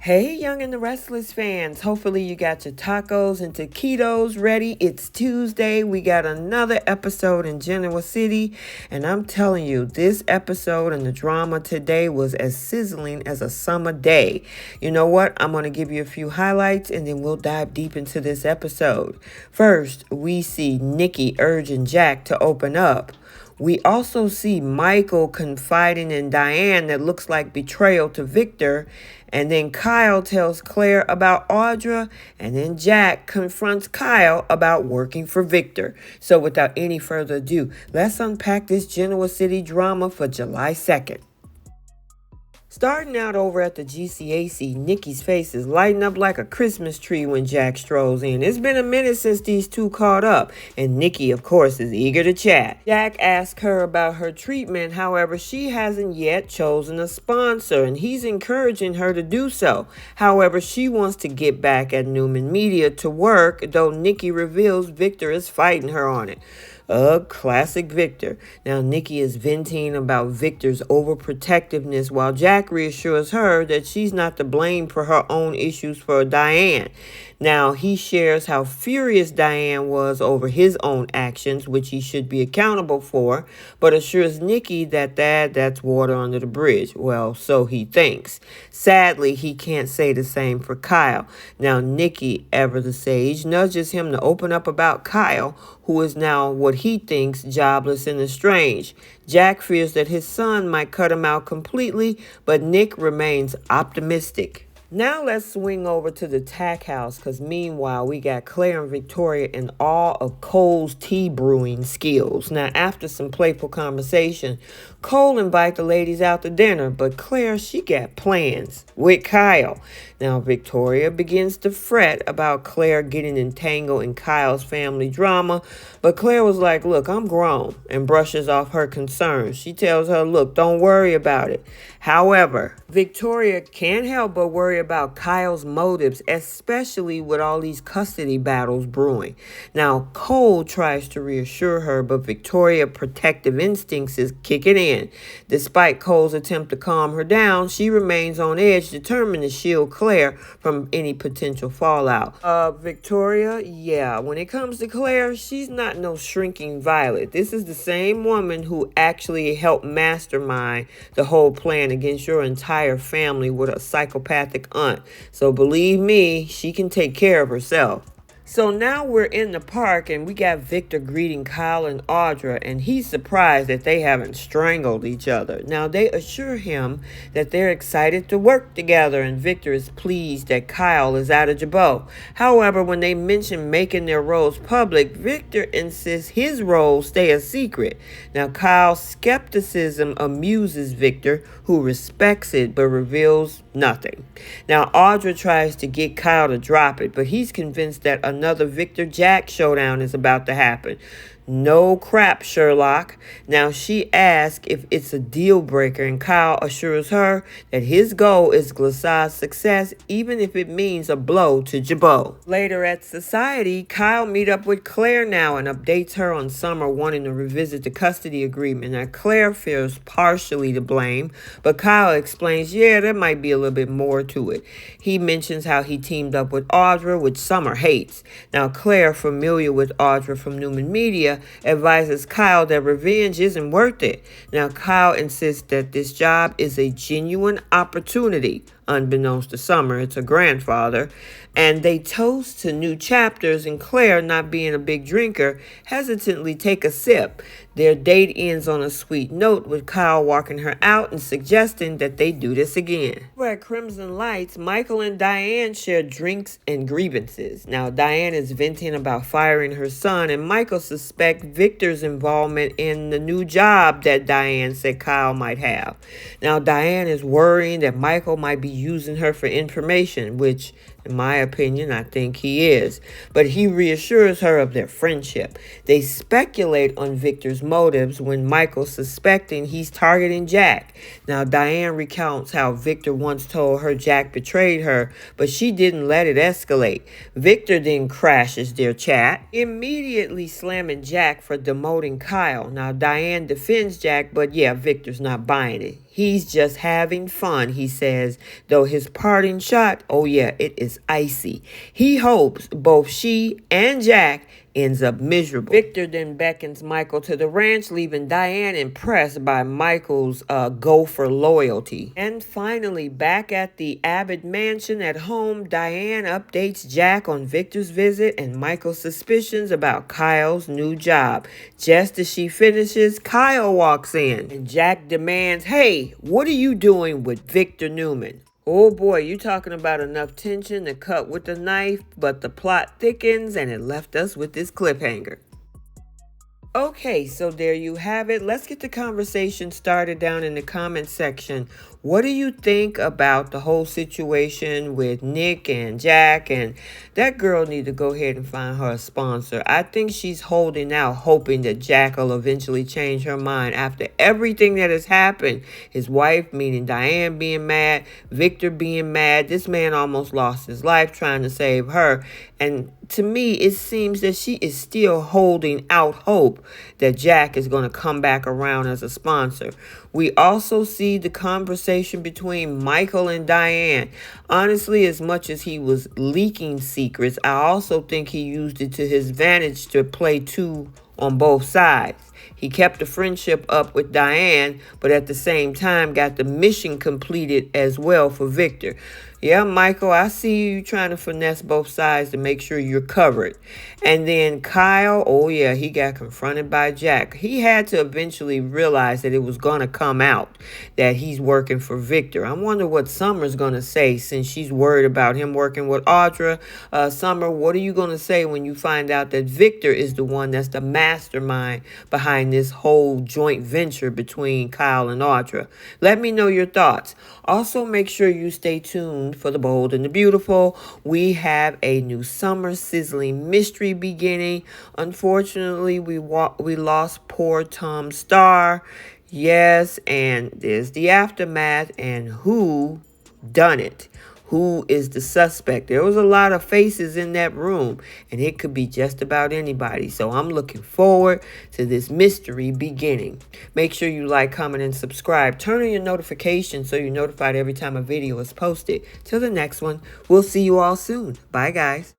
Hey, Young and the Restless fans. Hopefully, you got your tacos and taquitos ready. It's Tuesday. We got another episode in Genoa City. And I'm telling you, this episode and the drama today was as sizzling as a summer day. You know what? I'm going to give you a few highlights and then we'll dive deep into this episode. First, we see Nikki urging Jack to open up. We also see Michael confiding in Diane that looks like betrayal to Victor. And then Kyle tells Claire about Audra. And then Jack confronts Kyle about working for Victor. So without any further ado, let's unpack this Genoa City drama for July 2nd. Starting out over at the GCAC, Nikki's face is lighting up like a Christmas tree when Jack strolls in. It's been a minute since these two caught up, and Nikki, of course, is eager to chat. Jack asks her about her treatment, however, she hasn't yet chosen a sponsor, and he's encouraging her to do so. However, she wants to get back at Newman Media to work, though Nikki reveals Victor is fighting her on it. Classic Victor. Now, Nikki is venting about Victor's overprotectiveness while Jack reassures her that she's not to blame for her own issues for Diane. Now, he shares how furious Diane was over his own actions, which he should be accountable for, but assures Nikki that that's water under the bridge. Well, so he thinks. Sadly, he can't say the same for Kyle. Now, Nikki, ever the sage, nudges him to open up about Kyle, who is now what he thinks jobless and estranged. Jack fears that his son might cut him out completely, but Nick remains optimistic. Now let's swing over to the tack house, because meanwhile we got Claire and Victoria in awe of Cole's tea brewing skills. Now after some playful conversation, Cole invites the ladies out to dinner, but Claire, she got plans with Kyle. Now Victoria begins to fret about Claire getting entangled in Kyle's family drama, but Claire was like, look, I'm grown, and brushes off her concerns. She tells her, look, don't worry about it. However, Victoria can't help but worry about Kyle's motives, especially with all these custody battles brewing. Now, Cole tries to reassure her, but Victoria's protective instincts is kicking in. Despite Cole's attempt to calm her down, she remains on edge, determined to shield Claire from any potential fallout. Victoria, yeah, when it comes to Claire, she's not no shrinking violet. This is the same woman who actually helped mastermind the whole plan against your entire family with a psychopathic aunt. So believe me, she can take care of herself. So now we're in the park and we got Victor greeting Kyle and Audra, and he's surprised that they haven't strangled each other. Now they assure him that they're excited to work together, and Victor is pleased that Kyle is out of Jabot. However, when they mention making their roles public, Victor insists his roles stay a secret. Now Kyle's skepticism amuses Victor, who respects it but reveals nothing. Now Audra tries to get Kyle to drop it, but he's convinced that another Victor Jack showdown is about to happen. No crap, Sherlock. Now she asks if it's a deal breaker, and Kyle assures her that his goal is Glassard's success, even if it means a blow to Jabot. Later at Society, Kyle meet up with Claire now and updates her on Summer wanting to revisit the custody agreement. Now Claire feels partially to blame, but Kyle explains, yeah, there might be a little bit more to it. He mentions how he teamed up with Audra, which Summer hates. Now Claire, familiar with Audra from Newman Media, advises Kyle that revenge isn't worth it. Now Kyle insists that this job is a genuine opportunity. Unbeknownst to Summer, it's her grandfather, and they toast to new chapters, and Claire, not being a big drinker, hesitantly take a sip. Their date ends on a sweet note, with Kyle walking her out and suggesting that they do this again. We're at Crimson Lights. Michael and Diane share drinks and grievances. Now Diane is venting about firing her son, and Michael suspects Victor's involvement in the new job that Diane said Kyle might have. Now Diane is worrying that Michael might be using her for information, which in my opinion, I think he is. But he reassures her of their friendship. They speculate on Victor's motives when Michael's suspecting he's targeting Jack. Now, Diane recounts how Victor once told her Jack betrayed her, but she didn't let it escalate. Victor then crashes their chat, immediately slamming Jack for demoting Kyle. Now, Diane defends Jack, but yeah, Victor's not buying it. He's just having fun, he says, though his parting shot, oh yeah, it is icy. He hopes both she and Jack ends up miserable. Victor then beckons Michael to the ranch, leaving Diane impressed by Michael's gopher loyalty. And finally, back at the Abbott mansion at home, Diane updates Jack on Victor's visit and Michael's suspicions about Kyle's new job. Just as she finishes, Kyle walks in and Jack demands, "Hey, what are you doing with Victor Newman?" Oh boy, you talking about enough tension to cut with a knife, but the plot thickens and it left us with this cliffhanger. Okay, so there you have it. Let's get the conversation started down in the comment section. What do you think about the whole situation with Nick and Jack? And that girl need to go ahead and find her a sponsor. I think she's holding out, hoping that Jack will eventually change her mind after everything that has happened. His wife, meaning Diane, being mad, Victor being mad. This man almost lost his life trying to save her. And to me, it seems that she is still holding out hope that Jack is going to come back around as a sponsor. We also see the conversation between Michael and Diane. Honestly, as much as he was leaking secrets, I also think he used it to his advantage to play two on both sides. He kept the friendship up with Diane, but at the same time got the mission completed as well for Victor. Yeah, Michael, I see you trying to finesse both sides to make sure you're covered. And then Kyle, oh yeah, he got confronted by Jack. He had to eventually realize that it was going to come out that he's working for Victor. I wonder what Summer's going to say since she's worried about him working with Audra. Summer, what are you going to say when you find out that Victor is the one that's the mastermind behind this whole joint venture between Kyle and Audra? Let me know your thoughts. Also, make sure you stay tuned for the bold and the beautiful. We have a new summer sizzling mystery beginning. Unfortunately, we lost poor Tom Starr. Yes, and there's the aftermath and who done it. Who is the suspect? There was a lot of faces in that room, and it could be just about anybody. So I'm looking forward to this mystery beginning. Make sure you like, comment, and subscribe. Turn on your notifications so you're notified every time a video is posted. Till the next one, we'll see you all soon. Bye, guys.